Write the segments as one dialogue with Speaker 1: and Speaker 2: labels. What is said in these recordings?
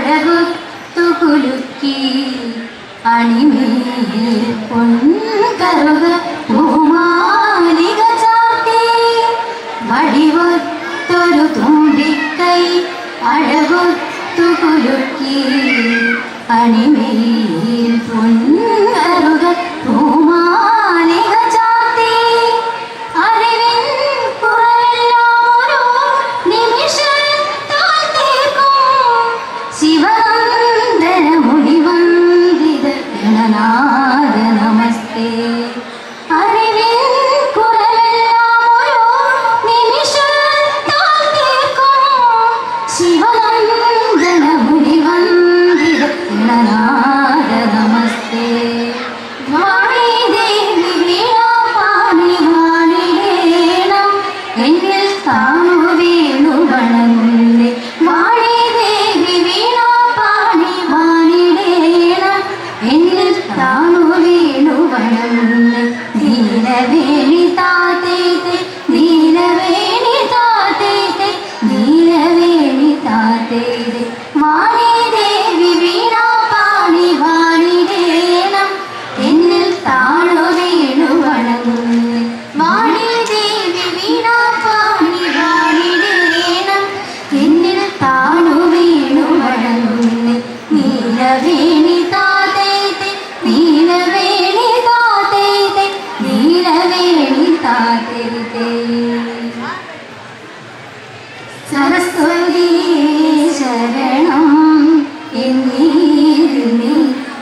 Speaker 1: അഴകൊത്തുകുലുക്കി അണിമേൽ പൊൻകറുക പൂമാലിക ചാർത്തി വടിവൊത്തൊരു തുമ്പിക്കൈ അഴകൊത്തുകുലുക്കി അണിമേൽ പൊൻകറുക പൂമാലിക ചാർത്തി അറിവിൻ കുറവെല്ലാം ഒരു നിമിഷത്താൽ തീർക്കും ശിവനന്ദന മുനിവന്ദിത ഗണനാഥ നമസ്തേ അറിവിൻ കുറവെല്ലാം ഒരു നിമിഷത്താൽ തീർക്കും ശിവനന്ദന മുനിവന്ദിത ഗണനാഥ നമസ്തേ വാണി ദേവി വീണാപാണി വാണിടേണം എന്നിൽ താണു വീണു വണങ്ങുന്നേ വാണി ദേവി വീണാപാണി വാണിടേണം എന്നിൽ താണു വീണു വണങ്ങുന്നേ നീലവേണി താതേതേ നീലവേണി താതേതേ നീലവേണി താതേതേ വാണി ദേവി വീണാപാണി വാണിടേണം എന്നിൽ താണു വീണു വണങ്ങുന്നേ വാണി ദേവി വീണാപാണി വാണിടേണം എന്നിൽ താണു വീണു വണങ്ങുന്നേ നീലവേണി താതേതേ നീലവേണി താതേതേ നീലവേണി താതേതേ സരസ്വതി ശരണം എന്നീ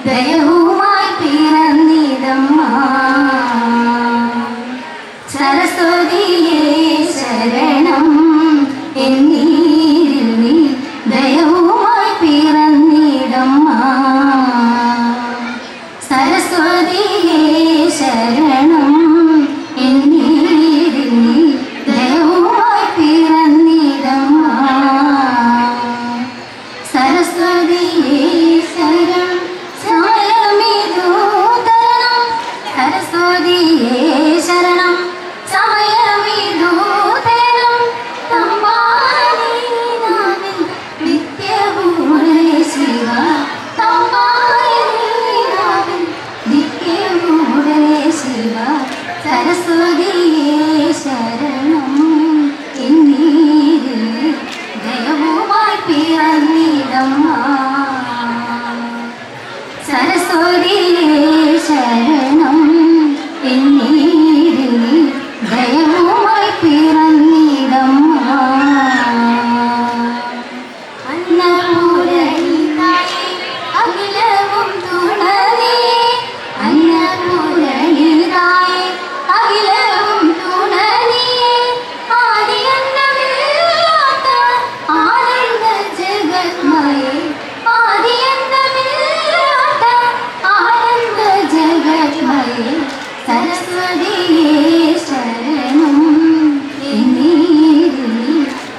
Speaker 1: ദയവുമായി പിറന്നിതമ്മ സരസ്വതിയേ ശരണം എന്നീ ദയവുമായി പിറന്നിടമ്മ സരസ്വതിയേ ശരണം എന്നീ ദയവുമായി പിറന്നിടമ്മ സരസ്വതിയേ ശരണം സമയമിതു തരണം സരസ്വതിയേ ശരണം സമയമിതു തരണം തമ്പാനീനാവിൽ നിത്യഭൂമേ ശിവ തമ്പാനീനാവിൽ നിത്യഭൂമേ ശിവ സരസ്വതിയേ ശരണം എന്നീ ദയവുമായി പിറന്നിടമ്മ സരസ്വതിയേ ശരണം എന്നീ ദയവുമായി പിറന്നിടമ്മ അന്നപൂരണിതായേ അഖിലവും തുണനീ അന്നപൂരണിതായേ അഖിലവും തുണനീ ആദിയന്തമില്ലാത്ത ആനന്ദ ജഗന്മയേ ആദിയന്തമില്ലാത്ത ആനന്ദ ജഗന്മയേ സരസ്വതിയേ ശരണം എന്നീ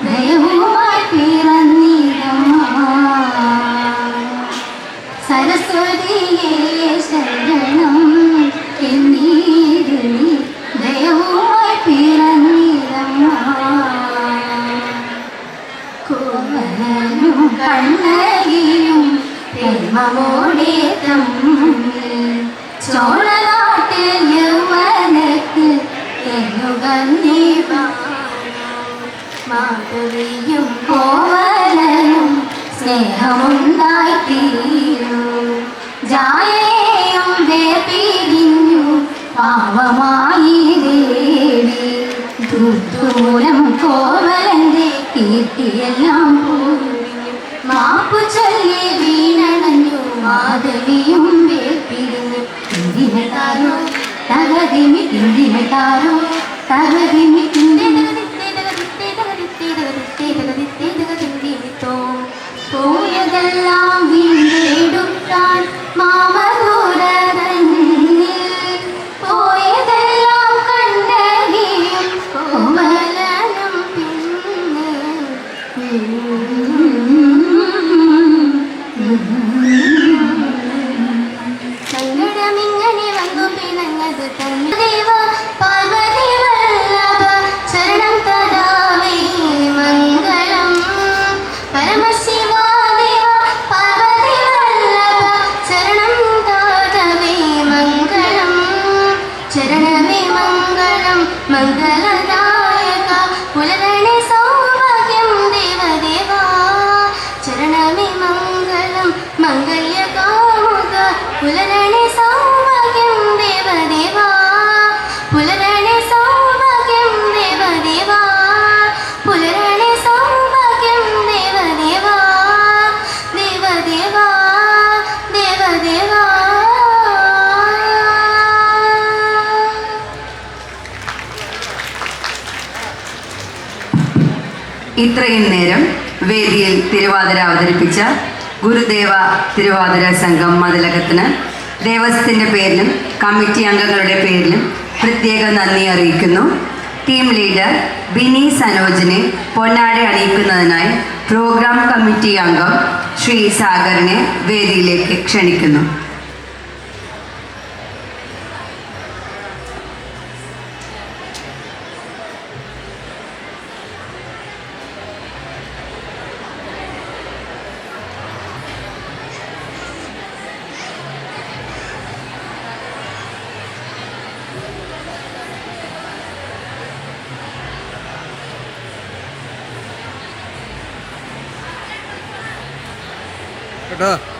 Speaker 1: ദയവുമായി പിറന്നിടമ്മ സരസ്വതിയേ ശരണം എന്നീ ദയവുമായി പിറന്നിടമ്മ കോമലനും കണ്ണകിയും പ്രേമമോടെ തമ്മിൽ ചോളനാട്ടിൽ യൗവനത്തിൽ എന്നുകന്നീ മാധവിയും കോവലനും സ്നേഹമുണ്ടായിത്തീരു ജായയും വേർപിരിഞ്ഞു പാവമായി ദേവി ദുർദൂരം കോവലന്റെ കീർത്തിയെല്ലാം പോയി മാപ്പു ചൊല്ലി വീണണഞ്ഞു മാധവിയും വേർപിരിഞ്ഞു ഇന്ദിനതാരോ തകതിമി ഇന്ദിനതാരോ തകതിമി പോയതെല്ലാം വീണ്ടെടുക്കാൻ മാമധുരതന്നിൽ പോയതെല്ലാം കണ്ടകിയും കോമലനും പിന്നെ സങ്കടമിങ്ങനെ വന്നു പിണങ്ങത് തന്നദേവ പാർവതി വല്ലഭ ശരണം തദാമേ മംഗളം പരമശിവാദേവ
Speaker 2: ഇത്രയും നേരം വേദിയിൽ തിരുവാതിര അവതരിപ്പിച്ച ഗുരുദേവ തിരുവാതിര സംഘം മതിലകത്തിന് ദേവസ്വത്തിൻ്റെ പേരിലും കമ്മിറ്റി അംഗങ്ങളുടെ പേരിലും പ്രത്യേക നന്ദി അറിയിക്കുന്നു. ടീം ലീഡർ ബിനി സനോജിനെ പൊന്നാട അണിയിക്കുന്നതിനായി പ്രോഗ്രാം കമ്മിറ്റി അംഗം ശ്രീ സാഗറിനെ വേദിയിലേക്ക് ക്ഷണിക്കുന്നു.
Speaker 3: കേട്ടോ.